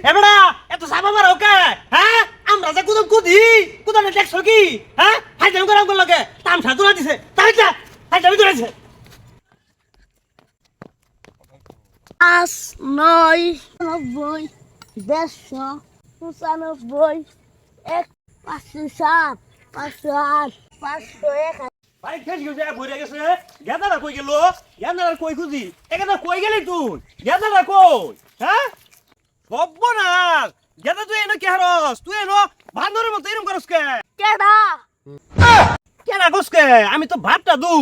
এবারে এত সাবা মারা ওকে হ্যাঁ আমরা যে কুদম কুদি কুদানে দেখছো কি হ্যাঁ হাই জাম করাম করলকে তাম সাদুরা দিছে তাই যা হাই জামি ধরেছে 5 9 90 150 95 1 507 508 501 ভাই খেল গেছে ভরে গেছে গেদারা কই গেল গেদারা কই খুঁজি এখানে কই গেলি তুই গেদারা কই হ্যাঁ সব্বনাশ গেদা তুই এনে কে হারস তুই এনো বান্দরের মতো এরকম করস কে কেডা কেনা গোসকে আমি তো ভাতটা দু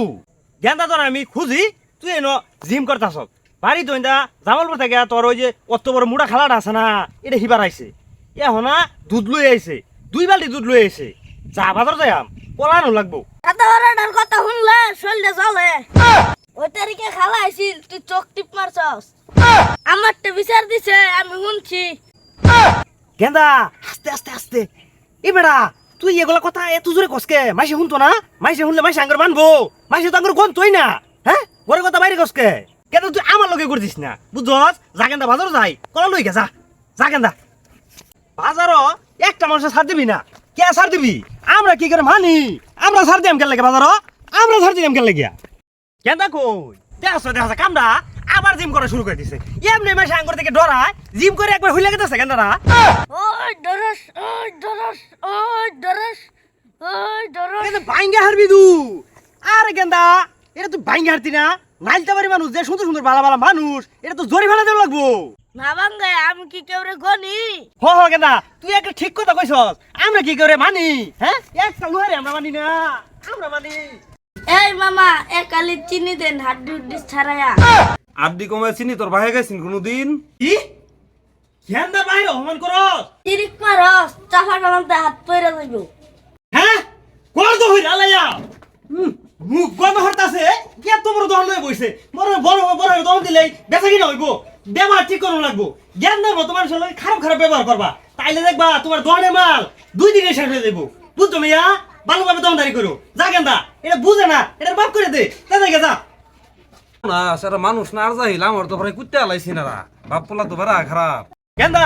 গেন্দা তোর আমি খুঁজি তুই এনো জিম করতাস বাড়ি তো ইন্দা জামালপুর থেকে তোর ওই যে অত বড় মুড়া খালাটা আছে না এটা হিবার আইছে এখন দুধ লই আইছে 2 বালতি দুধ লই আইছে যা বাজার যাইম পলানো লাগবো এত বড়টার কথা শুনলে শরীরে চলে ওই তারিখে খালা আইছিল তুই চোখ টিপ মারছস আমার তো বিচার দিছে আমি শুনছি গেন্দা আস্তে আস্তে আস্তে এ বেড়া তুই এগুলা কথা এত জোরে কসকে মাইসে শুনতো না মাইসে শুনলে মাইসে আঙ্গুর মানবো মাইসে তো আঙ্গুর গন তুই না হ্যাঁ ঘরে কথা বাইরে কসকে কেন তুই আমার লগে করছিস না বুঝছস যা গেন্দা বাজার যাই কলা লই গে যা যা গেন্দা বাজারও একটা মানুষের ছাড় দিবি না কে ছাড় দিবি আমরা কি করে মানি আমরা ছাড় দিলাম কেন লাগে বাজারও আমরা ছাড় দিলাম কেন লাগিয়া গেন্দা কই দেখা কামড়া আবার জিম করা শুরু করে দিছে এমনি মাসে আঙ্গুর থেকে ডরায় জিম করে একবার হইলে গেছে গেন্দারা ওই ডরস ওই ডরস ওই ডরস ওই ডরস এটা ভাঙ্গা হারবি তু আরে গেন্দা এটা তুই ভাঙ্গা হারতি না নাইলতে পারি মানুষ যে সুন্দর সুন্দর ভালো ভালো মানুষ এটা তো জরি ফেলা দেওয়া লাগবো না ভাঙ্গে আমি কি কেউরে গনি হ গেন্দা তুই একটা ঠিক কথা কইছস আমরা কি করে মানি হ্যাঁ একটা লুহারে আমরা মানি না আমরা মানি এই মামা একালি চিনি দেন হাড্ডি উড্ডি ছাড়ায়া আড্ডি কমে চিনি তোর ভাই গেছিন কোনোদিন কি গেন্দা বাইরে অপমান করস তিরিক মারস চাফা টানাতে হাত পইরা যাইব হ্যাঁ কর তো হই আলাইয়া মুখ গন্ধ হরতাছে কে তোমরা দহন লই বইছে বড় বড় বড় দহন দিলেই বেচা কিনা হইব ব্যবহার ঠিক করুন লাগবো গেন্দার মতো মানুষের লগে খারাপ খারাপ ব্যবহার করবা তাইলে দেখবা তোমার দহনের মাল 2 দিনে শেষ হয়ে যাইব বুঝছো মিয়া ভালোভাবে দহনদারি করো যা গেন্দা এটা বুঝে না এটা বাপ করে দে তাই যা না সেটা মানুষ না আর যাইল আমার তো প্রায় কুত্তে আলাইছি না বাপ পোলা তো বেড়া খারাপ গেন্দা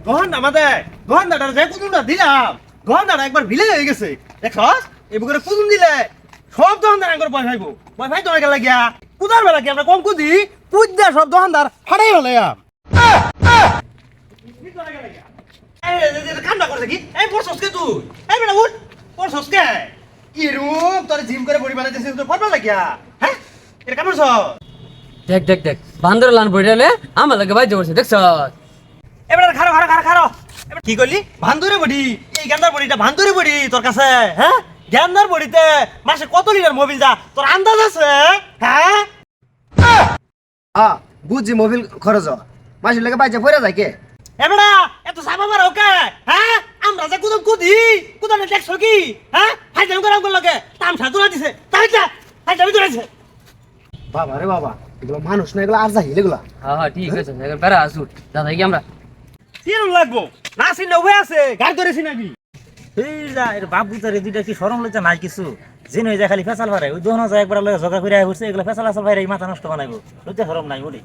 দহন আমাদের দহন দাঁড়া যে কুদুমটা দিলাম দহন দাঁড়া একবার ভিলে হয়ে গেছে দেখছস এই বুকের কুদুম দিলে সব দহনদার আঙ্গুর ভয় ভাইবো ভয় ভাই তোমাকে লাগিয়া কুদার বেলা কি আমরা কম কুদি কুদা সব দহনদার ফাটাই হলে কামটা করছে কি এই পড়ছস কে তুই এই বেটা উঠ পড়ছস কে এরম তোর জিম করে বডি বানাইতেছিস তো পড়বা লাগিয়া হ্যাঁ এটা কেমন সব দেখ দেখ দেখ বান্দর লান বইরালে আমার লাগে বাইতে বসে দেখছ এবার খারো খারো খারো খারো এবার কি করলি ভান্দুরে বডি এই গেন্দার বডিটা ভান্দুরে বডি তোর কাছে হ্যাঁ গেন্দার বডিতে মাসে কত লিটার মোবিল যা তোর আন্দাজ আছে হ্যাঁ বুঝছি মোবিল খরচ মাসির লেগে বাইচে ফেরা যায় কে এবারে এত সাবা মারা ওকে হ্যাঁ আমরা যে কুদম কুদি কুদানে দেখছো কি হ্যাঁ হাই জাম করাম করলকে তাম সাদুরা দিছে তাই যা হাই জামি ধরেছে বাবা রে বাবা এগুলো মানুষ না এগুলো আর যাহিল এগুলা হ্যাঁ হ্যাঁ ঠিক আছে এবার বেড়া আসুট দাদা কি আমরা কিরম লাগবো না চিনলে উভয় আছে গাড়ি ধরে চিনাবি এই যা এর বাপ বুতারে দুইটা কি শরম লইতে নাই কিছু জিন হয়ে যায় খালি ফেসাল ভাড়ায় ওই দোহন যায় একবার লগে ঝগড়া করে আইছে এগুলো ফেসাল আসল ভাইরা মাথা নষ্ট বানাইবো লইতে শরম নাই বলি